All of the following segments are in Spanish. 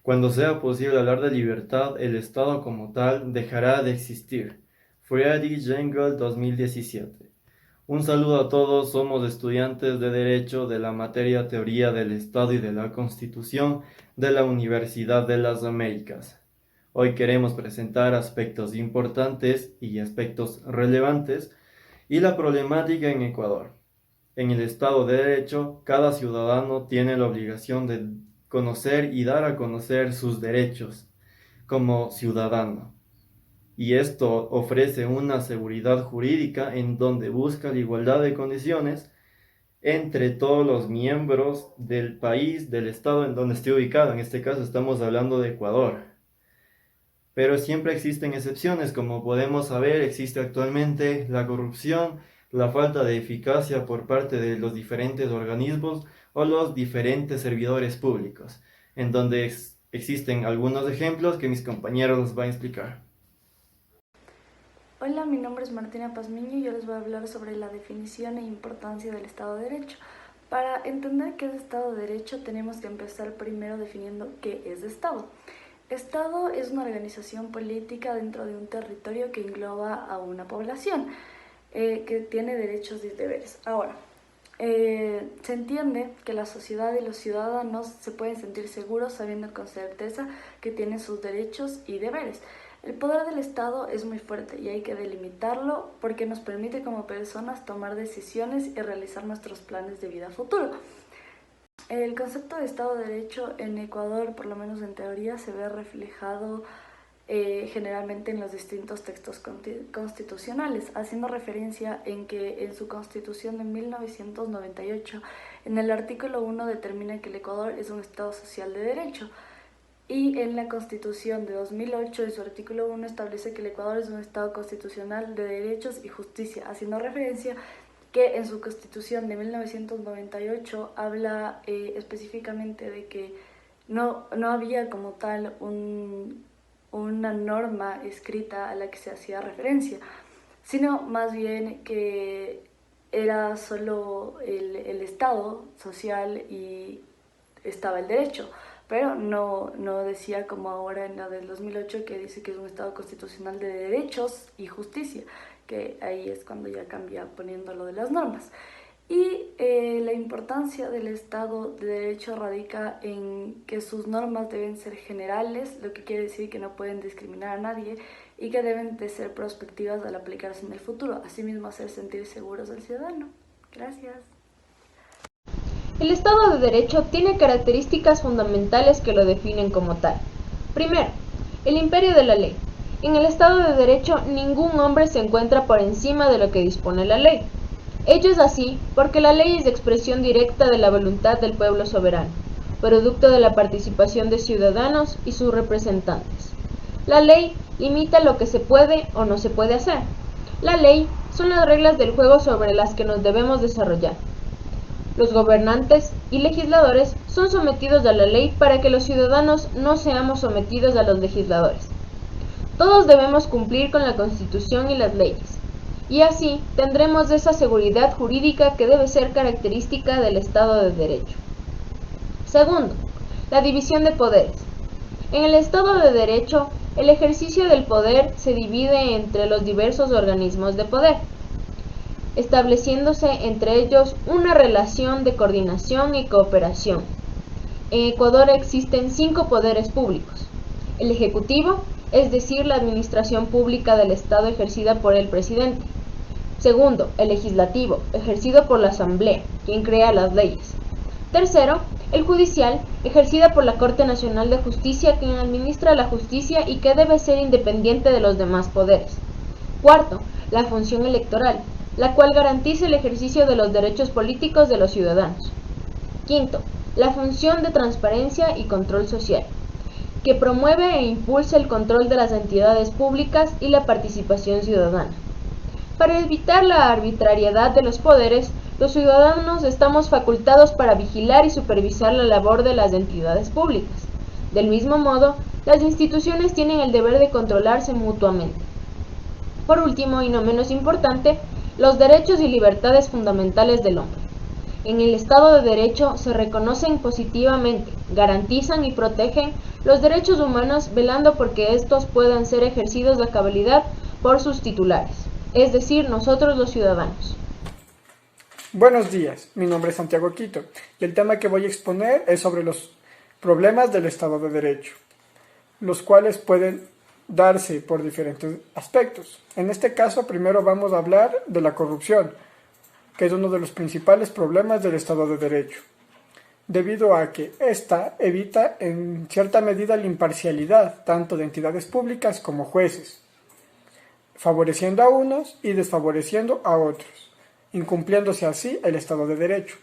Cuando sea posible hablar de libertad, el Estado como tal dejará de existir. Friedrich Engels, 2017. Un saludo a todos, somos estudiantes de Derecho de la materia Teoría del Estado y de la Constitución de la Universidad de las Américas. Hoy queremos presentar aspectos importantes y aspectos relevantes y la problemática en Ecuador. En el Estado de Derecho, cada ciudadano tiene la obligación de conocer y dar a conocer sus derechos como ciudadano. Y esto ofrece una seguridad jurídica en donde busca la igualdad de condiciones entre todos los miembros del país, del estado en donde esté ubicado. En este caso estamos hablando de Ecuador. Pero siempre existen excepciones, como podemos saber, existe actualmente la corrupción, la falta de eficacia por parte de los diferentes organismos o los diferentes servidores públicos, en donde existen algunos ejemplos que mis compañeros nos van a explicar. Hola, mi nombre es Martina Pazmiño y yo les voy a hablar sobre la definición e importancia del Estado de Derecho. Para entender qué es Estado de Derecho tenemos que empezar primero definiendo qué es Estado. Estado es una organización política dentro de un territorio que engloba a una población que tiene derechos y deberes. Ahora, se entiende que la sociedad y los ciudadanos se pueden sentir seguros sabiendo con certeza que tienen sus derechos y deberes. El poder del Estado es muy fuerte y hay que delimitarlo porque nos permite como personas tomar decisiones y realizar nuestros planes de vida futuro. El concepto de Estado de Derecho en Ecuador, por lo menos en teoría, se ve reflejado generalmente en los distintos textos constitucionales, haciendo referencia en que en su constitución de 1998, en el artículo 1 determina que el Ecuador es un Estado social de derecho, y en la constitución de 2008, en su artículo 1, establece que el Ecuador es un Estado constitucional de derechos y justicia, haciendo referencia que en su constitución de 1998 habla específicamente de que no había como tal una norma escrita a la que se hacía referencia, sino más bien que era solo el Estado social y estaba el derecho, pero no decía como ahora en la del 2008 que dice que es un Estado constitucional de derechos y justicia, que ahí es cuando ya cambia poniendo lo de las normas. Y la importancia del Estado de Derecho radica en que sus normas deben ser generales, lo que quiere decir que no pueden discriminar a nadie y que deben de ser prospectivas al aplicarse en el futuro, asimismo hacer sentir seguros al ciudadano. Gracias. El Estado de Derecho tiene características fundamentales que lo definen como tal. Primero, el imperio de la ley. En el Estado de Derecho ningún hombre se encuentra por encima de lo que dispone la ley. Ello es así porque la ley es expresión directa de la voluntad del pueblo soberano, producto de la participación de ciudadanos y sus representantes. La ley limita lo que se puede o no se puede hacer. La ley son las reglas del juego sobre las que nos debemos desarrollar. Los gobernantes y legisladores son sometidos a la ley para que los ciudadanos no seamos sometidos a los legisladores. Todos debemos cumplir con la Constitución y las leyes, y así tendremos esa seguridad jurídica que debe ser característica del Estado de Derecho. Segundo, la división de poderes. En el Estado de Derecho, el ejercicio del poder se divide entre los diversos organismos de poder, estableciéndose entre ellos una relación de coordinación y cooperación. En Ecuador existen 5 poderes públicos: el Ejecutivo, es decir, la administración pública del Estado ejercida por el presidente. Segundo, el Legislativo, ejercido por la Asamblea, quien crea las leyes. Tercero, el Judicial, ejercida por la Corte Nacional de Justicia, quien administra la justicia y que debe ser independiente de los demás poderes. Cuarto, la función electoral, la cual garantiza el ejercicio de los derechos políticos de los ciudadanos. Quinto, la función de transparencia y control social, que promueve e impulsa el control de las entidades públicas y la participación ciudadana. Para evitar la arbitrariedad de los poderes, los ciudadanos estamos facultados para vigilar y supervisar la labor de las entidades públicas. Del mismo modo, las instituciones tienen el deber de controlarse mutuamente. Por último, y no menos importante, los derechos y libertades fundamentales del hombre. En el Estado de Derecho se reconocen positivamente, garantizan y protegen los derechos humanos velando por que estos puedan ser ejercidos a cabalidad por sus titulares, es decir, nosotros los ciudadanos. Buenos días, mi nombre es Santiago Quito y el tema que voy a exponer es sobre los problemas del Estado de Derecho, los cuales pueden darse por diferentes aspectos. En este caso, primero vamos a hablar de la corrupción, que es uno de los principales problemas del Estado de Derecho, debido a que ésta evita en cierta medida la imparcialidad tanto de entidades públicas como jueces, favoreciendo a unos y desfavoreciendo a otros, incumpliéndose así el Estado de Derecho.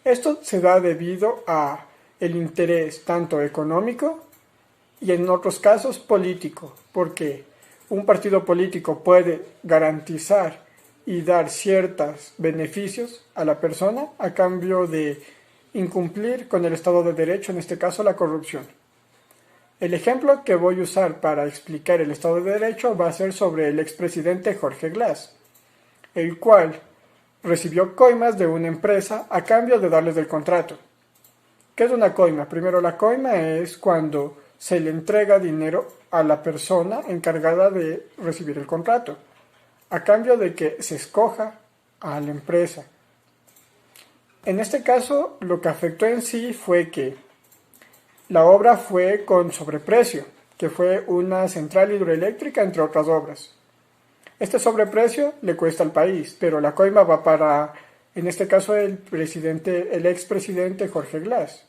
Esto se da debido a el interés tanto económico y en otros casos político, porque un partido político puede garantizar y dar ciertos beneficios a la persona a cambio de incumplir con el Estado de Derecho, en este caso la corrupción. El ejemplo que voy a usar para explicar el Estado de Derecho va a ser sobre el expresidente Jorge Glass, el cual recibió coimas de una empresa a cambio de darles el contrato. ¿Qué es una coima? Primero, la coima es cuando se le entrega dinero a la persona encargada de recibir el contrato, a cambio de que se escoja a la empresa. En este caso, lo que afectó en sí fue que la obra fue con sobreprecio, que fue una central hidroeléctrica, entre otras obras. Este sobreprecio le cuesta al país, pero la coima va para, en este caso, el expresidente Jorge Glass,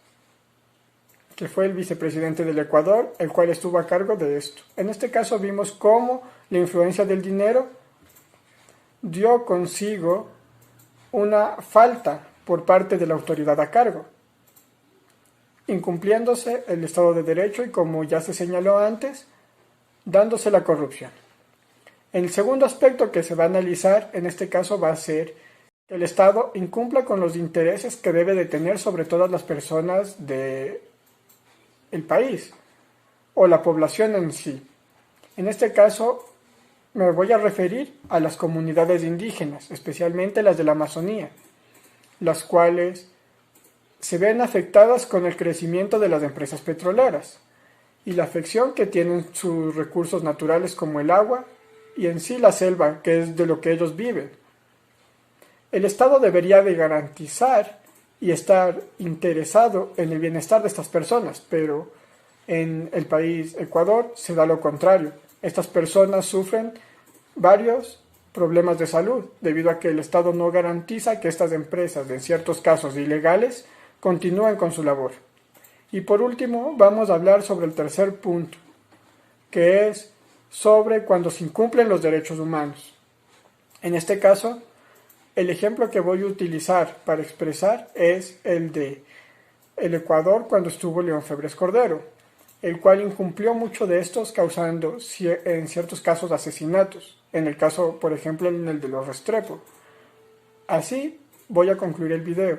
que fue el vicepresidente del Ecuador, el cual estuvo a cargo de esto. En este caso vimos cómo la influencia del dinero dio consigo una falta por parte de la autoridad a cargo, incumpliéndose el Estado de Derecho y, como ya se señaló antes, dándose la corrupción. El segundo aspecto que se va a analizar en este caso va a ser que el Estado incumpla con los intereses que debe de tener sobre todas las personas del país o la población en sí. En este caso me voy a referir a las comunidades indígenas, especialmente las de la Amazonía, las cuales se ven afectadas con el crecimiento de las empresas petroleras y la afección que tienen sus recursos naturales como el agua y en sí la selva, que es de lo que ellos viven. El Estado debería de garantizar y estar interesado en el bienestar de estas personas, pero en el país Ecuador se da lo contrario. Estas personas sufren varios problemas de salud debido a que el Estado no garantiza que estas empresas, en ciertos casos ilegales, continúen con su labor. Y por último, vamos a hablar sobre el tercer punto, que es sobre cuando se incumplen los derechos humanos. En este caso, el ejemplo que voy a utilizar para expresar es el de el Ecuador cuando estuvo León Febres Cordero, el cual incumplió mucho de estos, causando en ciertos casos asesinatos, en el caso, por ejemplo, en el de los Restrepo. Así voy a concluir el video,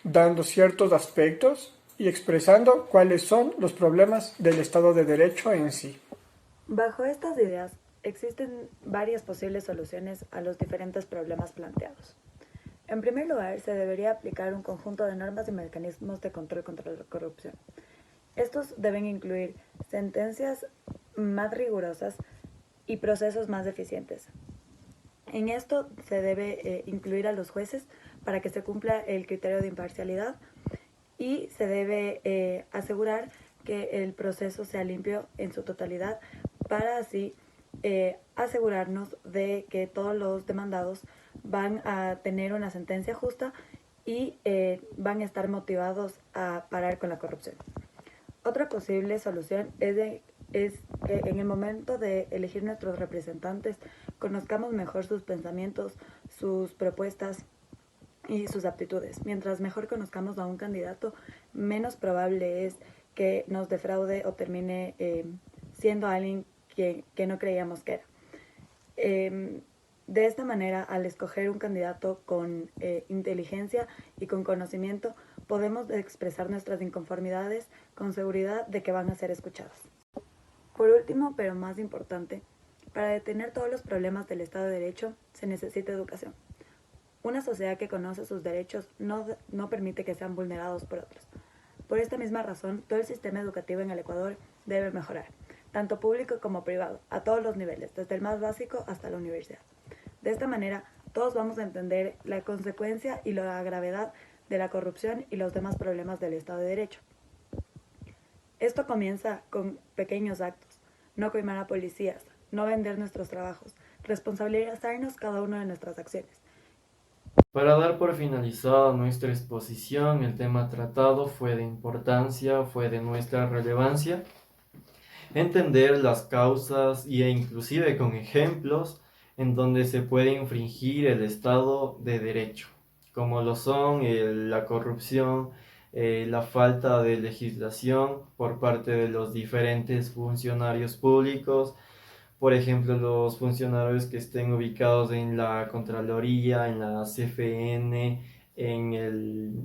dando ciertos aspectos y expresando cuáles son los problemas del Estado de Derecho en sí. Bajo estas ideas, existen varias posibles soluciones a los diferentes problemas planteados. En primer lugar, se debería aplicar un conjunto de normas y mecanismos de control contra la corrupción. Estos deben incluir sentencias más rigurosas y procesos más eficientes. En esto se debe incluir a los jueces para que se cumpla el criterio de imparcialidad y se debe asegurar que el proceso sea limpio en su totalidad para así asegurarnos de que todos los demandados van a tener una sentencia justa y van a estar motivados a parar con la corrupción. Otra posible solución es en el momento de elegir nuestros representantes, conozcamos mejor sus pensamientos, sus propuestas y sus aptitudes. Mientras mejor conozcamos a un candidato, menos probable es que nos defraude o termine siendo alguien que no creíamos que era. De esta manera, al escoger un candidato con inteligencia y con conocimiento, podemos expresar nuestras inconformidades con seguridad de que van a ser escuchadas. Por último, pero más importante, para detener todos los problemas del Estado de Derecho se necesita educación. Una sociedad que conoce sus derechos no permite que sean vulnerados por otros. Por esta misma razón, todo el sistema educativo en el Ecuador debe mejorar, tanto público como privado, a todos los niveles, desde el más básico hasta la universidad. De esta manera, todos vamos a entender la consecuencia y la gravedad de la corrupción y los demás problemas del Estado de Derecho. Esto comienza con pequeños actos, no coimar a policías, no vender nuestros trabajos, responsabilizarnos cada uno de nuestras acciones. Para dar por finalizada nuestra exposición, el tema tratado fue de importancia, fue de nuestra relevancia. Entender las causas e inclusive con ejemplos en donde se puede infringir el Estado de Derecho, como lo son la corrupción, la falta de legislación por parte de los diferentes funcionarios públicos, por ejemplo, los funcionarios que estén ubicados en la Contraloría, en la CFN, en el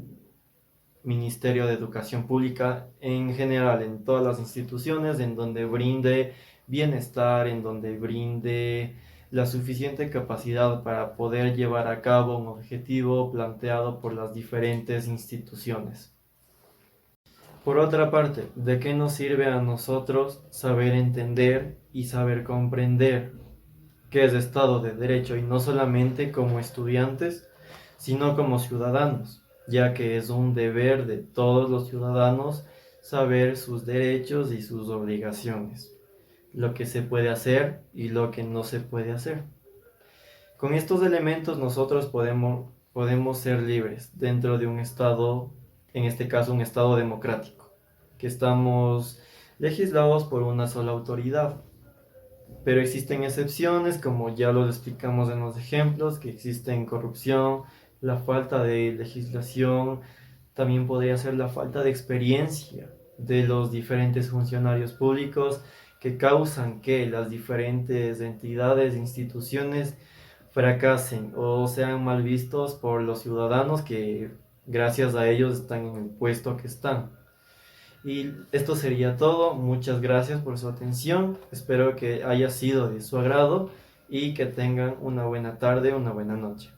Ministerio de Educación Pública, en general, en todas las instituciones en donde brinde bienestar, en donde brinde la suficiente capacidad para poder llevar a cabo un objetivo planteado por las diferentes instituciones. Por otra parte, ¿de qué nos sirve a nosotros saber entender y saber comprender qué es Estado de Derecho, y no solamente como estudiantes, sino como ciudadanos, ya que es un deber de todos los ciudadanos saber sus derechos y sus obligaciones, lo que se puede hacer y lo que no se puede hacer? Con estos elementos nosotros podemos ser libres dentro de un Estado, en este caso un Estado democrático, que estamos legislados por una sola autoridad. Pero existen excepciones, como ya lo explicamos en los ejemplos, que existen corrupción, la falta de legislación, también podría ser la falta de experiencia de los diferentes funcionarios públicos, que causan que las diferentes entidades e instituciones fracasen o sean mal vistos por los ciudadanos que gracias a ellos están en el puesto que están. Y esto sería todo. Muchas gracias por su atención. Espero que haya sido de su agrado y que tengan una buena tarde, una buena noche.